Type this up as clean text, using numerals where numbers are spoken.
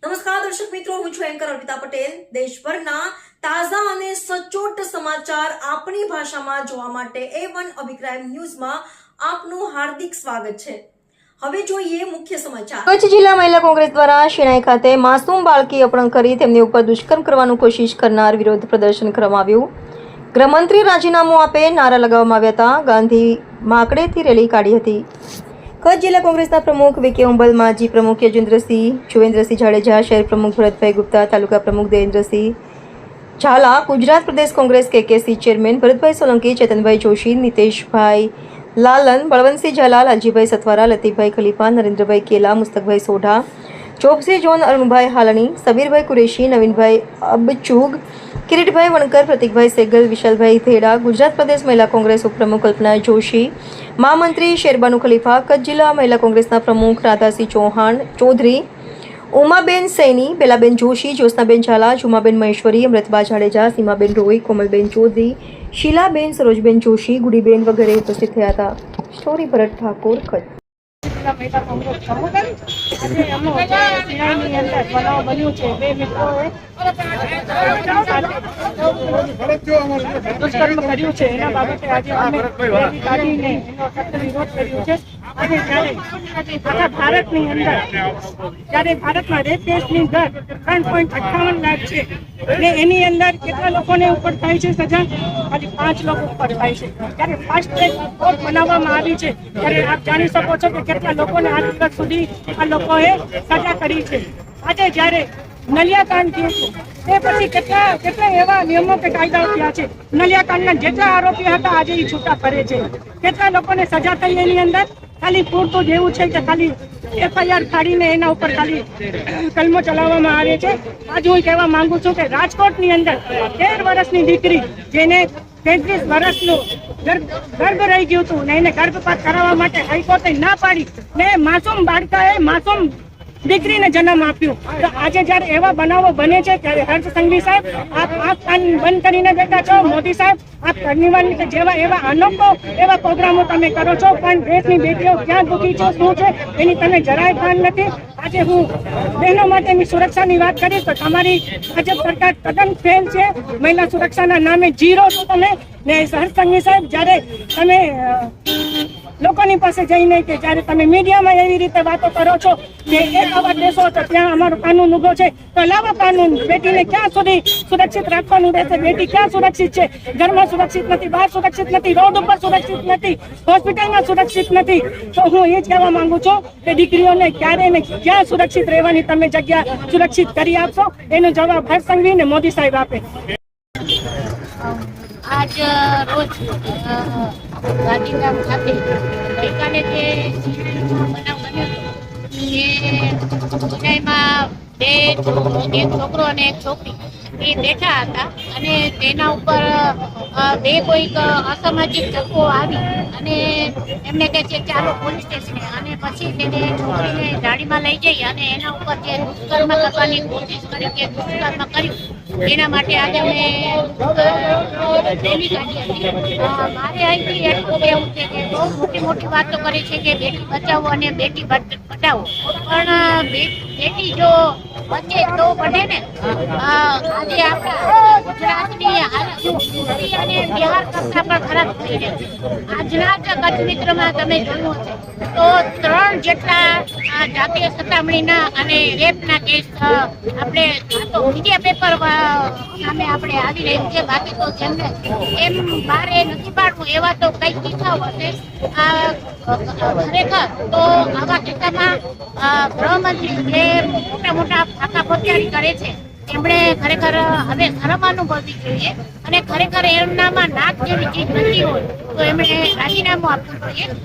નમસ્કાર દર્શક મિત્રો, હું છું એન્કર અર્પિતા પટેલ। દેશભરના તાજા અને સચોટ સમાચાર આપણી ભાષામાં જોવા માટે A1 અભિપ્રાય ન્યૂઝમાં આપનું હાર્દિક સ્વાગત છે। હવે જોઈએ મુખ્ય સમાચાર। કચ્છ જિલ્લા મહિલા કોંગ્રેસ દ્વારા શેણાઈ ખાતે માસૂમ બાળકી અપહરણ કરી તેમની ઉપર દુષ્કર્મ કરવાનું કોશિશ કરનાર વિરોધ પ્રદર્શન કરવામાં આવ્યું। ગૃહમંત્રી રાજીનામું આપે નારા લગાવવામાં આવ્યા હતા। ગાંધી માકડેથી રેલી કાઢી હતી। કચ્છ જિલ્લા કોંગ્રેસના પ્રમુખ વીકે ઉંબલ, માજી પ્રમુખ યજુન્દ્રસિંહ, જુવેન્દ્રસિંહ જાડેજા, શહેર પ્રમુખ ભરતભાઈ ગુપ્તા, તાલુકા પ્રમુખ દેવેન્દ્રસિંહ ઝાલા, ગુજરાત પ્રદેશ કોંગ્રેસ KKC ચેરમેન ભરતભાઈ સોલંકી, ચેતનભાઈ જોશી, નિતેશભાઈ લાલન, બળવંતસિંહ ઝાલા, લાલજીભાઈ સથવારા, લતીફભાઈ ખલીફા, નરેન્દ્રભાઈ કેલા, મુસ્તકભાઈ સોઢા, ચોકસી જોન, અરુણભાઈ હાલણી, સબીરભાઈ કુરેશી, નવીનભાઈ અબચુગ, કિરીટભાઈ વણકર, પ્રતિકભાઈ સેગલ, વિશાલભાઈ ધેડા, ગુજરાત પ્રદેશ મહિલા કોંગ્રેસ ઉપપ્રમુખ કલ્પના જોશી, મહામંત્રી શેરબાનુ ખલીફા, કચ્છ જિલ્લા મહિલા કોંગ્રેસના પ્રમુખ રાધાસિંહ ચૌધરી, ઉમાબેન સૈની, બેલાબેન જોશી, જ્યોત્સનાબેન ઝાલા, જુમાબેન મહેશ્વરી, અમૃતબા જાડેજા, સીમાબેન રોય, કોમલબેન ચૌધરી, શીલાબેન, સરોજબેન જોશી, ગુડીબેન વગેરે ઉપસ્થિત થયા હતા। સ્ટોરી ભરત ઠાકોર, કચ્છ। મહિલા કોંગ્રેસ પ્રમુખ આજે એમનો શિરાઈની અંદર બનાવ બન્યું છે। બે મિત્રોએ દુષ્કર્મ કર્યું છે, એના બાબતે આજે અમે રેલી કાઢીને એનો સખ્ત વિરોધ કર્યો છે। અને જ્યારે આખા ભારતની અંદર જ્યારે ભારતમાં રેપ કેસની દર 3.58 લાખ છે અને એની અંદર કેટલા લોકોને ઉપર થાય છે સજા? ખાલી 5 લોકો ઉપર થાય છે। ત્યારે ફાસ્ટ ટ્રેક કોર્ટ બનાવવામાં આવી છે ત્યારે આપ જાણી શકો છો કે કેટલા લોકોને આજ દિવસ સુધી આ લોકોએ સજા કરી છે। આજે જ્યારે નલિયાકાંડ થયું છે તે પછી કેટલા એવા નિયમો કે કાયદાઓ થયા છે। નલિયાકાંડના જેટલા આરોપી હતા આજે એ છૂટા કરે છે। કેટલા લોકોને સજા થઈ એની અંદર ખાલી પૂરતું જેવું છે કે ખાલી FIR કાઢીને એના ઉપર ખાલી કલમો ચલાવવામાં આવે છે। આજે હું કહેવા માંગુ છું કે રાજકોટની અંદર 13 વર્ષની દીકરી જેને 33 વર્ષનું ગર્ભ રહી ગયું હતું ને એને ગર્ભપાત કરાવવા માટે હાઈકોર્ટે ના પાડી ને માસૂમ બાળકાએ માસૂમ દીકરીને જન્મ આપ્યો। તો આજે જયારે એવા બનાવો બને છે ત્યારે હર્ષ સંઘવી સાહેબ આપ આંખ કાન બંધ કરીને બેઠા છો। મોદી સાહેબ આપ કર્નિવલ જેવા એવા અનોખો એવા પ્રોગ્રામો તમે કરો છો પણ દેશની બેટીઓ ક્યાં દુઃખી છે શું છે એની તમે જરાય ભાન નથી। આજે હું બહેનો માટેની સુરક્ષાની વાત કરીશ તો તમારી ભાજપ સરકાર તદ્દન ફેલ છે। મહિલા સુરક્ષાના નામે જીરો છો તમે ને હર્ષ સંઘવી સાહેબ જ્યારે તમે લોકોની પાસે જઈને કે જ્યારે તમે મીડિયામાં એવી રીતે વાતો કરો છો કે એક અવાજ દેશો તો ત્યાં અમારો કાનૂન ઉભો છે તો લાવો કાનૂન। બેટીને ક્યાં સુધી સુરક્ષિત રાખવાનું રહેશે? બેટી ક્યાં સુરક્ષિત છે? ઘરમાં સુરક્ષિત નથી, બહાર સુરક્ષિત નથી, રોડ ઉપર સુરક્ષિત નથી, હોસ્પિટલમાં સુરક્ષિત નથી। તો હું એ જ કહેવા માંગુ છું કે દીકરીઓને ક્યારે ને ક્યાં સુરક્ષિત રહેવાની તમે જગ્યા સુરક્ષિત કરી આપશો એનો જવાબ હર્ષ સંઘવી ને મોદી સાહેબ આપે। આજ રોજ ગાંધીધામ ખાતે ગઈકાલે જે બનાવ બન્યો હતો એ એક છોકરો અને એક છોકરી એ બેઠા હતા અને તેના ઉપર બે કોઈક અસામાજિક તત્વો આવી અને એમને કહે છે ચાલો પોલીસ સ્ટેશને અને પછી તેને છોકરીને ગાડીમાં લઈ જઈ અને એના ઉપર જે દુષ્કર્મ કરવાની કોશિશ કરી કે દુષ્કર્મ કર્યું એના માટે આજે અમે રેલી કાઢી હતી। મારે અહીંથી એટલું કહેવું છે કે બહુ મોટી વાતો કરી છે કે બેટી બચાવો અને બેટી બચાવો પણ બેટી જો બચે તો બને ને। આજે આપણા ગુજરાતની હાલત યુપી અને બિહાર કરતા પણ ખરાબ થઈ રહી છે। આજના જ કચ્છ મિત્રમાં તમે જોયું હશે તો 3 જેટલા જાતીય સતામણીના અને રેપના કેસ આપણે તો મીડિયા પેપર સામે આપણે આવી રહ્યું છે। બાકી તો જેમને એમ બારે નથી પાડવું એવા તો કઈ કિસ્સાઓ હશે। ખરેખર તો આવા કિસ્સામાં ગૃહમંત્રી જે મોટા ફાંકા ફોજદારી કરે છે એમણે ખરેખર હવે શરમ અનુભવવી જોઈએ અને ખરેખર એમનામાં નાક જેવી ચીજ નથી હોય તો એમણે રાજીનામું આપવું જોઈએ।